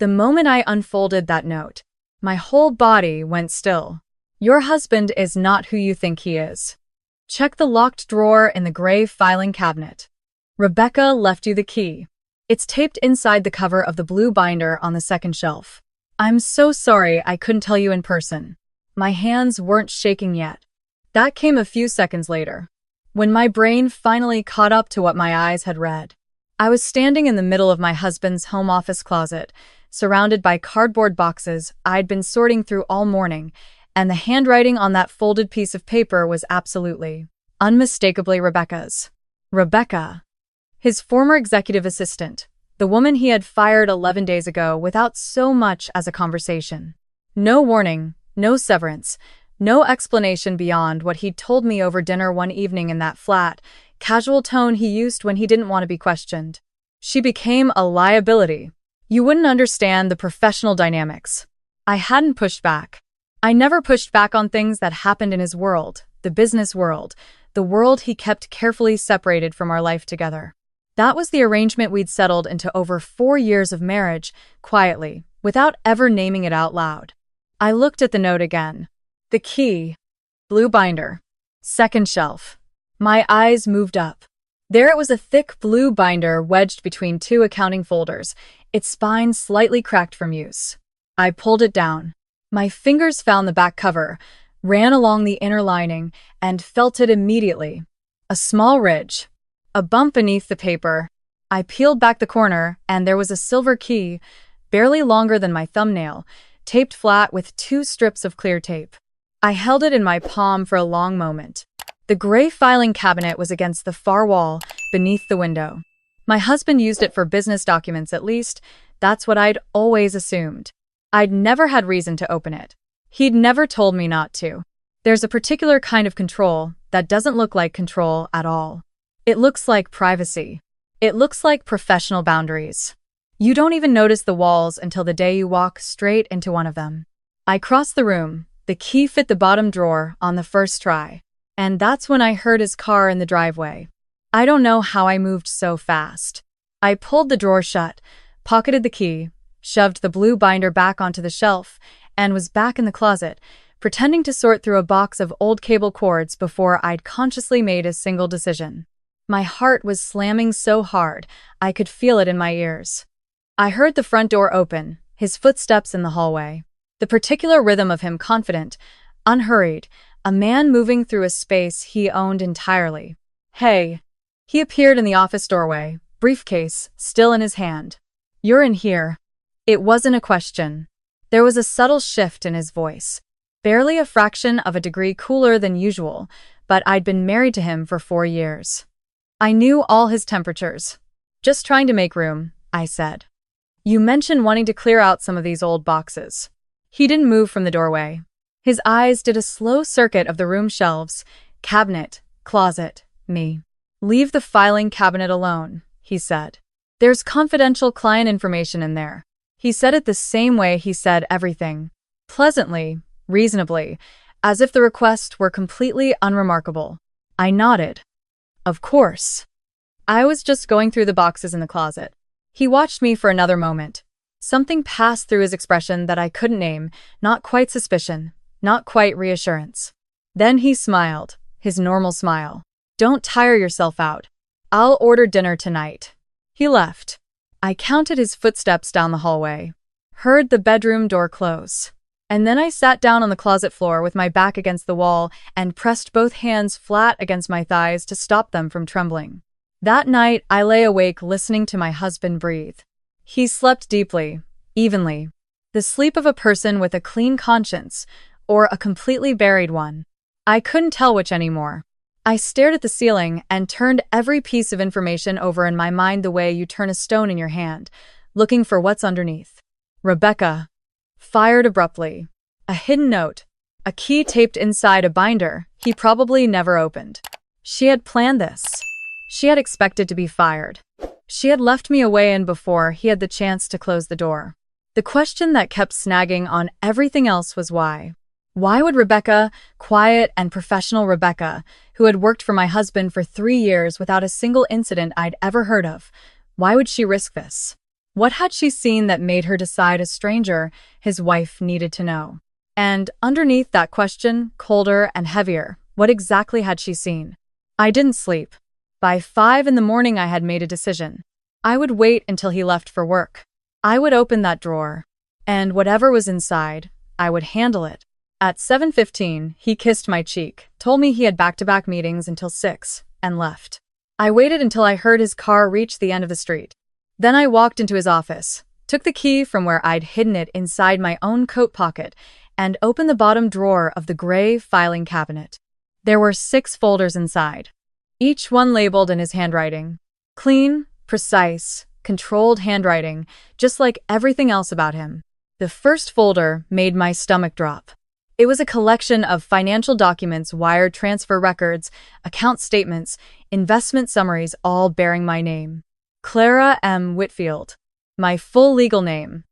The moment I unfolded that note, my whole body went still. Your husband is not who you think he is. Check the locked drawer in the gray filing cabinet. Rebecca left you the key. It's taped inside the cover of the blue binder on the second shelf. I'm so sorry I couldn't tell you in person. My hands weren't shaking yet. That came a few seconds later, when my brain finally caught up to what my eyes had read. I was standing in the middle of my husband's home office closet, surrounded by cardboard boxes I'd been sorting through all morning, and the handwriting on that folded piece of paper was absolutely, unmistakably Rebecca's. Rebecca, his former executive assistant, the woman he had fired 11 days ago without so much as a conversation. No warning, no severance, no explanation beyond what he'd told me over dinner one evening in that flat, casual tone he used when he didn't want to be questioned. She became a liability. You wouldn't understand the professional dynamics. I hadn't pushed back. I never pushed back on things that happened in his world, the business world, the world he kept carefully separated from our life together. That was the arrangement we'd settled into over 4 years of marriage, quietly, without ever naming it out loud. I looked at the note again. The key. Blue binder. Second shelf. My eyes moved up. There it was, a thick blue binder wedged between two accounting folders, its spine slightly cracked from use. I pulled it down. My fingers found the back cover, ran along the inner lining, and felt it immediately. A small ridge. A bump beneath the paper. I peeled back the corner, and there was a silver key, barely longer than my thumbnail, taped flat with 2 strips of clear tape. I held it in my palm for a long moment. The gray filing cabinet was against the far wall, beneath the window. My husband used it for business documents, at least. That's what I'd always assumed. I'd never had reason to open it. He'd never told me not to. There's a particular kind of control that doesn't look like control at all. It looks like privacy. It looks like professional boundaries. You don't even notice the walls until the day you walk straight into one of them. I crossed the room. The key fit the bottom drawer on the first try. And that's when I heard his car in the driveway. I don't know how I moved so fast. I pulled the drawer shut, pocketed the key, shoved the blue binder back onto the shelf, and was back in the closet, pretending to sort through a box of old cable cords before I'd consciously made a single decision. My heart was slamming so hard, I could feel it in my ears. I heard the front door open, his footsteps in the hallway. The particular rhythm of him, confident, unhurried, a man moving through a space he owned entirely. Hey. He appeared in the office doorway, briefcase still in his hand. You're in here. It wasn't a question. There was a subtle shift in his voice, barely a fraction of a degree cooler than usual, but I'd been married to him for 4 years. I knew all his temperatures. Just trying to make room, I said. You mentioned wanting to clear out some of these old boxes. He didn't move from the doorway. His eyes did a slow circuit of the room shelves, cabinet, closet, me. Leave the filing cabinet alone, he said. There's confidential client information in there. He said it the same way he said everything. Pleasantly, reasonably, as if the request were completely unremarkable. I nodded. Of course. I was just going through the boxes in the closet. He watched me for another moment. Something passed through his expression that I couldn't name, not quite suspicion, not quite reassurance. Then he smiled, his normal smile. Don't tire yourself out. I'll order dinner tonight. He left. I counted his footsteps down the hallway, heard the bedroom door close. And then I sat down on the closet floor with my back against the wall and pressed both hands flat against my thighs to stop them from trembling. That night, I lay awake listening to my husband breathe. He slept deeply, evenly. The sleep of a person with a clean conscience, or a completely buried one. I couldn't tell which anymore. I stared at the ceiling and turned every piece of information over in my mind the way you turn a stone in your hand, looking for what's underneath. Rebecca. Fired abruptly. A hidden note. A key taped inside a binder he probably never opened. She had planned this. She had expected to be fired. She had left me a way in before he had the chance to close the door. The question that kept snagging on everything else was why. Why would Rebecca, quiet and professional Rebecca, who had worked for my husband for 3 years without a single incident I'd ever heard of, why would she risk this? What had she seen that made her decide a stranger, his wife, needed to know? And underneath that question, colder and heavier, what exactly had she seen? I didn't sleep. By 5 in the morning, I had made a decision. I would wait until he left for work. I would open that drawer, and whatever was inside, I would handle it. At 7:15, he kissed my cheek, told me he had back-to-back meetings until 6, and left. I waited until I heard his car reach the end of the street. Then I walked into his office, took the key from where I'd hidden it inside my own coat pocket, and opened the bottom drawer of the gray filing cabinet. There were 6 folders inside, each one labeled in his handwriting. Clean, precise, controlled handwriting, just like everything else about him. The first folder made my stomach drop. It was a collection of financial documents, wire transfer records, account statements, investment summaries, all bearing my name. Clara M. Whitfield. My full legal name.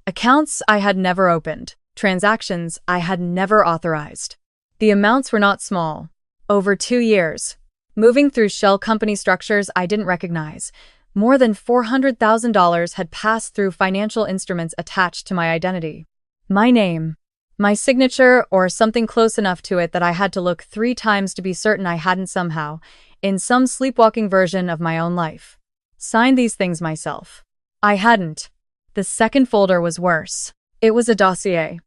Accounts I had never opened. Transactions I had never authorized. The amounts were not small. Over 2 years. Moving through shell company structures I didn't recognize. More than $400,000 had passed through financial instruments attached to my identity. My name. My signature, or something close enough to it that I had to look 3 times to be certain I hadn't somehow, in some sleepwalking version of my own life, signed these things myself. I hadn't. The second folder was worse. It was a dossier.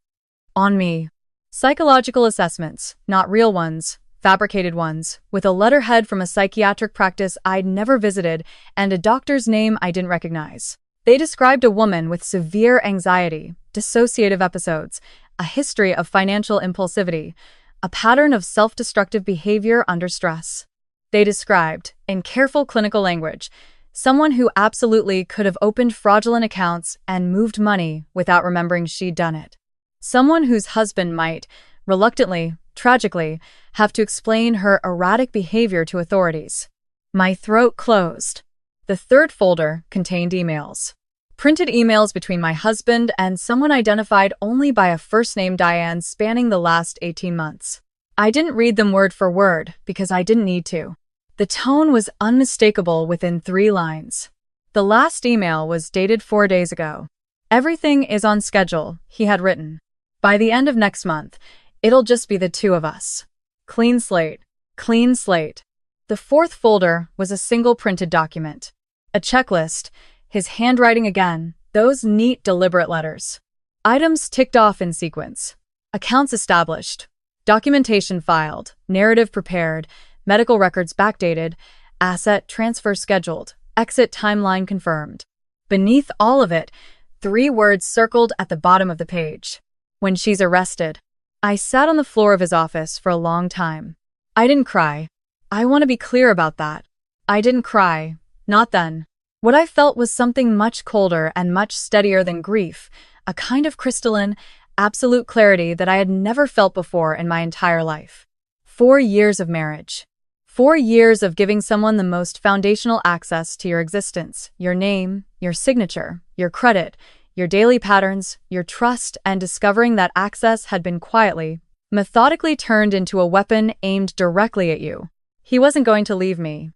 On me. Psychological assessments, not real ones, fabricated ones, with a letterhead from a psychiatric practice I'd never visited and a doctor's name I didn't recognize. They described a woman with severe anxiety, dissociative episodes, a history of financial impulsivity, a pattern of self-destructive behavior under stress. They described, in careful clinical language, someone who absolutely could have opened fraudulent accounts and moved money without remembering she'd done it. Someone whose husband might, reluctantly, tragically, have to explain her erratic behavior to authorities. My throat closed. The third folder contained emails. Printed emails between my husband and someone identified only by a first name, Diane, spanning the last 18 months. I didn't read them word for word because I didn't need to. The tone was unmistakable within 3 lines. The last email was dated 4 days ago. Everything is on schedule, he had written. By the end of next month, it'll just be the 2 of us. Clean slate. Clean slate. The fourth folder was a single printed document. A checklist, his handwriting again, those neat, deliberate letters. Items ticked off in sequence. Accounts established. Documentation filed. Narrative prepared. Medical records backdated. Asset transfer scheduled. Exit timeline confirmed. Beneath all of it, 3 words circled at the bottom of the page. When she's arrested. I sat on the floor of his office for a long time. I didn't cry. I want to be clear about that. I didn't cry. Not then. What I felt was something much colder and much steadier than grief, a kind of crystalline, absolute clarity that I had never felt before in my entire life. 4 years of marriage. 4 years of giving someone the most foundational access to your existence, your name, your signature, your credit, your daily patterns, your trust, and discovering that access had been quietly, methodically turned into a weapon aimed directly at you. He wasn't going to leave me.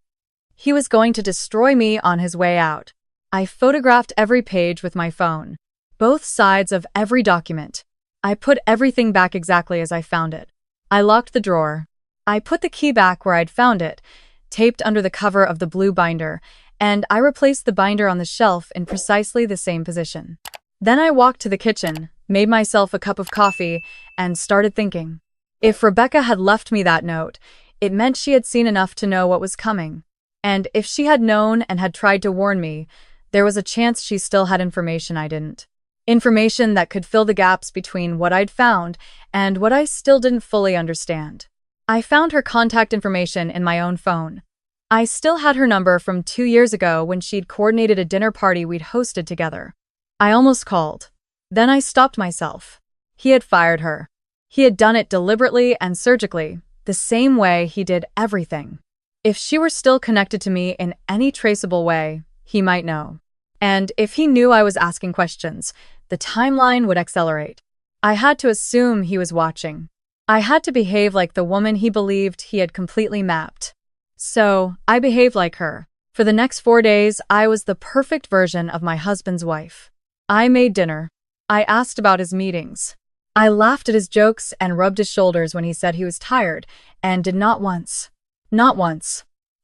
He was going to destroy me on his way out. I photographed every page with my phone, both sides of every document. I put everything back exactly as I found it. I locked the drawer. I put the key back where I'd found it, taped under the cover of the blue binder, and I replaced the binder on the shelf in precisely the same position. Then I walked to the kitchen, made myself a cup of coffee, and started thinking. If Rebecca had left me that note, it meant she had seen enough to know what was coming. And if she had known and had tried to warn me, there was a chance she still had information I didn't. Information that could fill the gaps between what I'd found and what I still didn't fully understand. I found her contact information in my own phone. I still had her number from 2 years ago when she'd coordinated a dinner party we'd hosted together. I almost called. Then I stopped myself. He had fired her. He had done it deliberately and surgically, the same way he did everything. If she were still connected to me in any traceable way, he might know. And if he knew I was asking questions, the timeline would accelerate. I had to assume he was watching. I had to behave like the woman he believed he had completely mapped. So, I behaved like her. For the next 4 days, I was the perfect version of my husband's wife. I made dinner. I asked about his meetings. I laughed at his jokes and rubbed his shoulders when he said he was tired and did not once,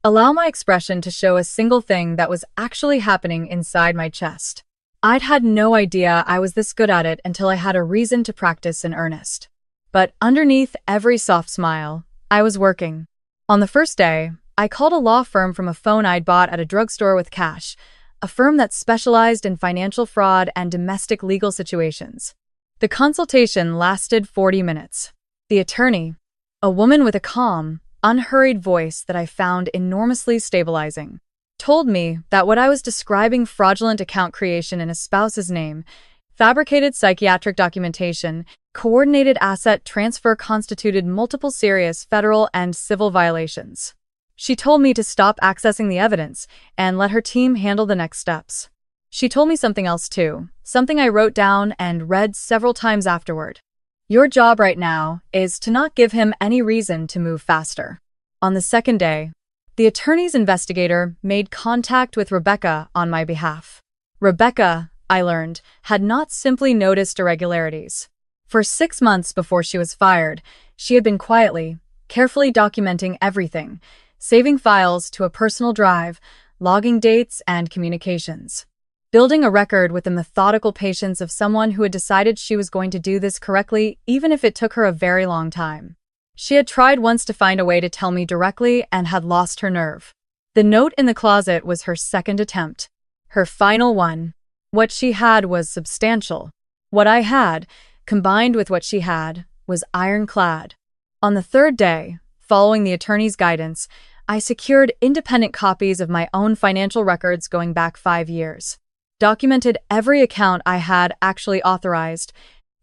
allow my expression to show a single thing that was actually happening inside my chest. I'd had no idea I was this good at it until I had a reason to practice in earnest. But underneath every soft smile, I was working. On the first day, I called a law firm from a phone I'd bought at a drugstore with cash, a firm that specialized in financial fraud and domestic legal situations. The consultation lasted 40 minutes. The attorney, a woman with a calm, unhurried voice that I found enormously stabilizing, told me that what I was describing, fraudulent account creation in a spouse's name, fabricated psychiatric documentation, coordinated asset transfer, constituted multiple serious federal and civil violations. She told me to stop accessing the evidence and let her team handle the next steps. She told me something else too, something I wrote down and read several times afterward. Your job right now is to not give him any reason to move faster. On the second day, the attorney's investigator made contact with Rebecca on my behalf. Rebecca, I learned, had not simply noticed irregularities. For 6 months before she was fired, she had been quietly, carefully documenting everything, saving files to a personal drive, logging dates and communications. Building a record with the methodical patience of someone who had decided she was going to do this correctly, even if it took her a very long time. She had tried once to find a way to tell me directly and had lost her nerve. The note in the closet was her second attempt, her final one. What she had was substantial. What I had, combined with what she had, was ironclad. On the third day, following the attorney's guidance, I secured independent copies of my own financial records going back 5 years, documented every account I had actually authorized,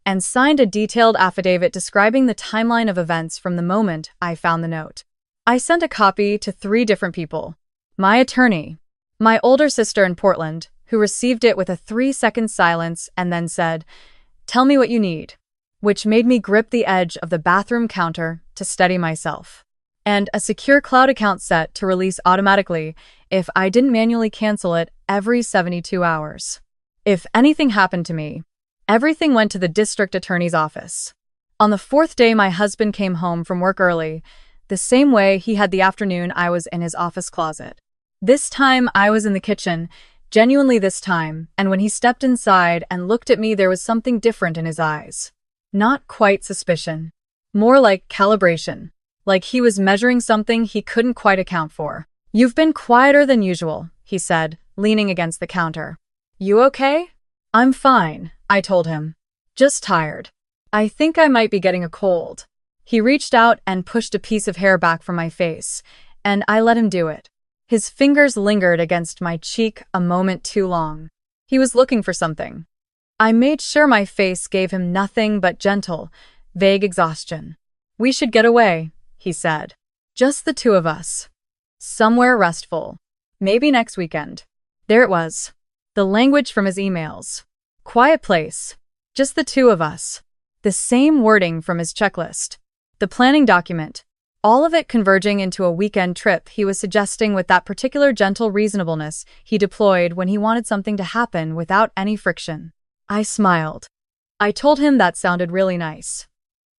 and signed a detailed affidavit describing the timeline of events from the moment I found the note. I sent a copy to 3 different people. My attorney, my older sister in Portland, who received it with a 3-second silence and then said, "Tell me what you need," which made me grip the edge of the bathroom counter to steady myself, and a secure cloud account set to release automatically if I didn't manually cancel it every 72 hours. If anything happened to me, everything went to the district attorney's office. On the 4th day, my husband came home from work early, the same way he had the afternoon I was in his office closet. This time I was in the kitchen, genuinely this time, and when he stepped inside and looked at me, there was something different in his eyes. Not quite suspicion, more like calibration, like he was measuring something he couldn't quite account for. "You've been quieter than usual," he said, leaning against the counter. "You okay?" "I'm fine," I told him. "Just tired. I think I might be getting a cold." He reached out and pushed a piece of hair back from my face, and I let him do it. His fingers lingered against my cheek a moment too long. He was looking for something. I made sure my face gave him nothing but gentle, vague exhaustion. "We should get away," he said. "Just the 2 of us. Somewhere restful. Maybe next weekend." There it was. The language from his emails. Quiet place. Just the 2 of us. The same wording from his checklist. The planning document. All of it converging into a weekend trip he was suggesting with that particular gentle reasonableness he deployed when he wanted something to happen without any friction. I smiled. I told him that sounded really nice.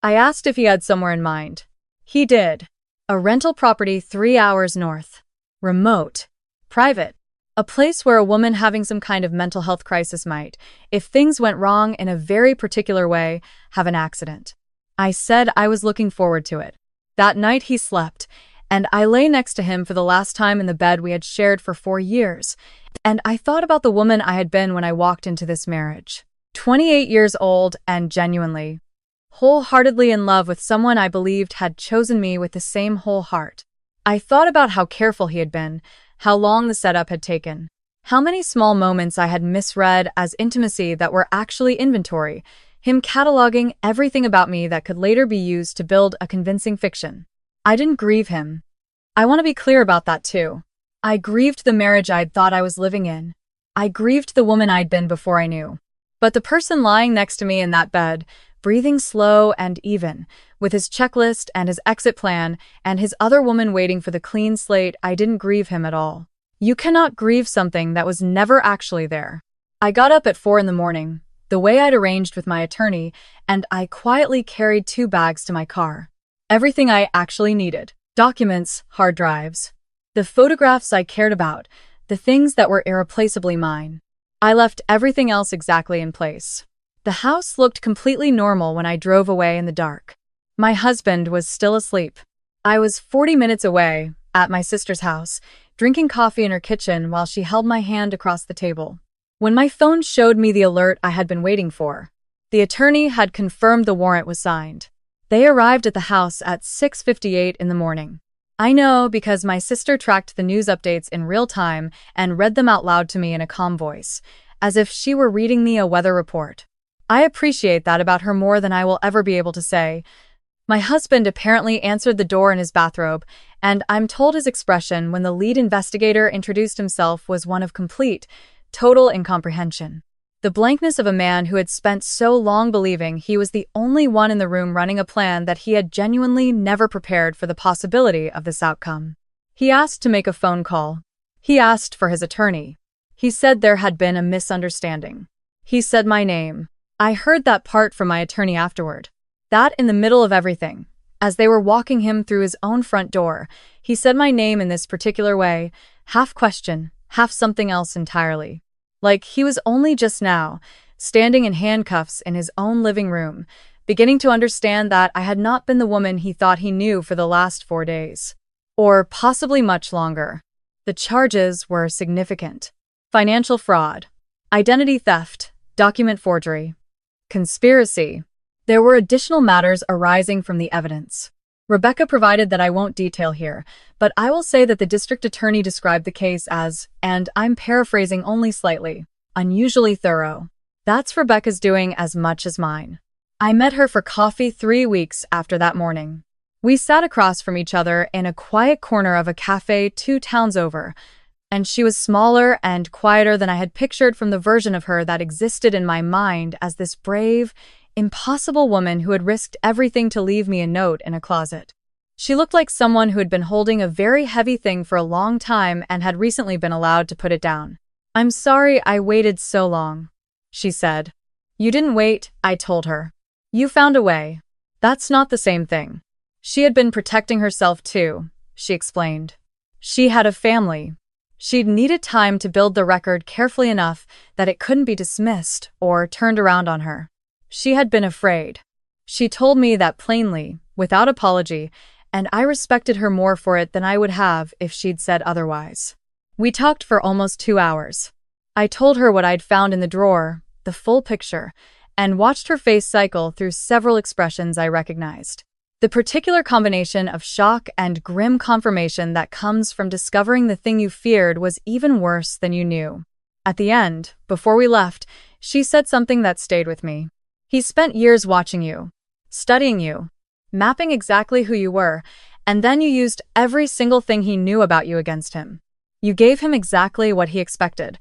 I asked if he had somewhere in mind. He did. A rental property 3 hours north. Remote. Private. A place where a woman having some kind of mental health crisis might, if things went wrong in a very particular way, have an accident. I said I was looking forward to it. That night he slept, and I lay next to him for the last time in the bed we had shared for 4 years, and I thought about the woman I had been when I walked into this marriage. 28 years old and genuinely, wholeheartedly in love with someone I believed had chosen me with the same whole heart. I thought about how careful he had been, how long the setup had taken, how many small moments I had misread as intimacy that were actually inventory, him cataloging everything about me that could later be used to build a convincing fiction. I didn't grieve him. I want to be clear about that too. I grieved the marriage I'd thought I was living in. I grieved the woman I'd been before I knew. But the person lying next to me in that bed, breathing slow and even, with his checklist and his exit plan, and his other woman waiting for the clean slate, I didn't grieve him at all. You cannot grieve something that was never actually there. I got up at 4 in the morning, the way I'd arranged with my attorney, and I quietly carried 2 bags to my car. Everything I actually needed. Documents, hard drives. The photographs I cared about, the things that were irreplaceably mine. I left everything else exactly in place. The house looked completely normal when I drove away in the dark. My husband was still asleep. I was 40 minutes away, at my sister's house, drinking coffee in her kitchen while she held my hand across the table. When my phone showed me the alert I had been waiting for, the attorney had confirmed the warrant was signed. They arrived at the house at 6:58 in the morning. I know because my sister tracked the news updates in real time and read them out loud to me in a calm voice, as if she were reading me a weather report. I appreciate that about her more than I will ever be able to say. My husband apparently answered the door in his bathrobe, and I'm told his expression when the lead investigator introduced himself was one of complete, total incomprehension. The blankness of a man who had spent so long believing he was the only one in the room running a plan that he had genuinely never prepared for the possibility of this outcome. He asked to make a phone call. He asked for his attorney. He said there had been a misunderstanding. He said my name. I heard that part from my attorney afterward. That in the middle of everything, as they were walking him through his own front door, he said my name in this particular way, half question, half something else entirely. Like he was only just now, standing in handcuffs in his own living room, beginning to understand that I had not been the woman he thought he knew for the last 4 days. Or possibly much longer. The charges were significant. Financial fraud, identity theft, document forgery, conspiracy. There were additional matters arising from the evidence. Rebecca provided that I won't detail here, but I will say that the district attorney described the case as, and I'm paraphrasing only slightly, unusually thorough. That's Rebecca's doing as much as mine. I met her for coffee 3 weeks after that morning. We sat across from each other in a quiet corner of a cafe 2 towns over, and she was smaller and quieter than I had pictured from the version of her that existed in my mind as this brave, impossible woman who had risked everything to leave me a note in a closet. She looked like someone who had been holding a very heavy thing for a long time and had recently been allowed to put it down. "I'm sorry I waited so long," she said. "You didn't wait," I told her. "You found a way." "That's not the same thing." She had been protecting herself too, she explained. She had a family. She'd needed time to build the record carefully enough that it couldn't be dismissed or turned around on her. She had been afraid. She told me that plainly, without apology, and I respected her more for it than I would have if she'd said otherwise. We talked for almost 2 hours. I told her what I'd found in the drawer, the full picture, and watched her face cycle through several expressions I recognized. The particular combination of shock and grim confirmation that comes from discovering the thing you feared was even worse than you knew. At the end, before we left, she said something that stayed with me. "He spent years watching you, studying you, mapping exactly who you were, and then you used every single thing he knew about you against him. You gave him exactly what he expected,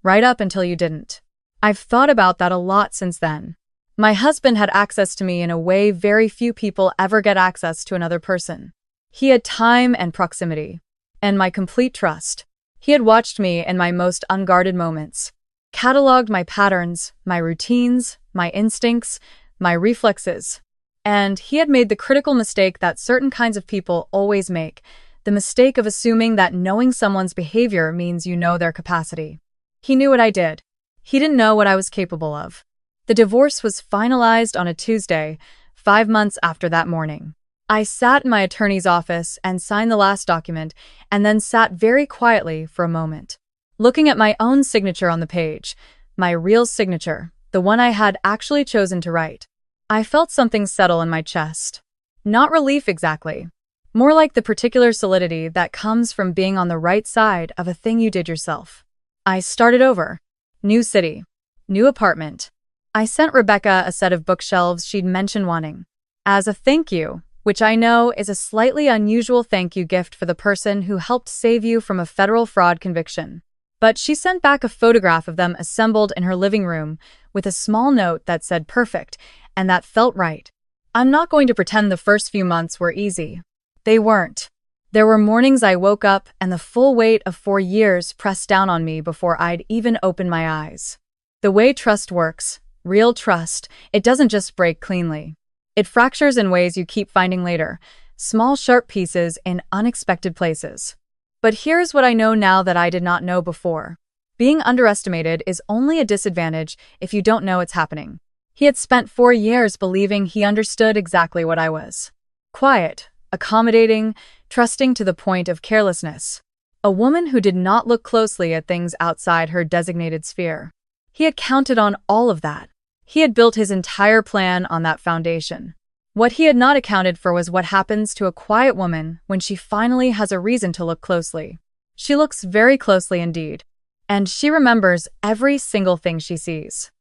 right up until you didn't." I've thought about that a lot since then. My husband had access to me in a way very few people ever get access to another person. He had time and proximity, and my complete trust. He had watched me in my most unguarded moments, cataloged my patterns, my routines, my instincts, my reflexes. And he had made the critical mistake that certain kinds of people always make, the mistake of assuming that knowing someone's behavior means you know their capacity. He knew what I did. He didn't know what I was capable of. The divorce was finalized on a Tuesday, 5 months after that morning. I sat in my attorney's office and signed the last document, and then sat very quietly for a moment, looking at my own signature on the page, my real signature, the one I had actually chosen to write. I felt something settle in my chest. Not relief exactly. More like the particular solidity that comes from being on the right side of a thing you did yourself. I started over. New city. New apartment. I sent Rebecca a set of bookshelves she'd mentioned wanting, as a thank you, which I know is a slightly unusual thank you gift for the person who helped save you from a federal fraud conviction. But she sent back a photograph of them assembled in her living room with a small note that said perfect, and that felt right. I'm not going to pretend the first few months were easy. They weren't. There were mornings I woke up and the full weight of 4 years pressed down on me before I'd even open my eyes. The way trust works, real trust, it doesn't just break cleanly. It fractures in ways you keep finding later, small sharp pieces in unexpected places. But here's what I know now that I did not know before. Being underestimated is only a disadvantage if you don't know it's happening. He had spent 4 years believing he understood exactly what I was. Quiet, accommodating, trusting to the point of carelessness. A woman who did not look closely at things outside her designated sphere. He had counted on all of that. He had built his entire plan on that foundation. What he had not accounted for was what happens to a quiet woman when she finally has a reason to look closely. She looks very closely indeed, and she remembers every single thing she sees.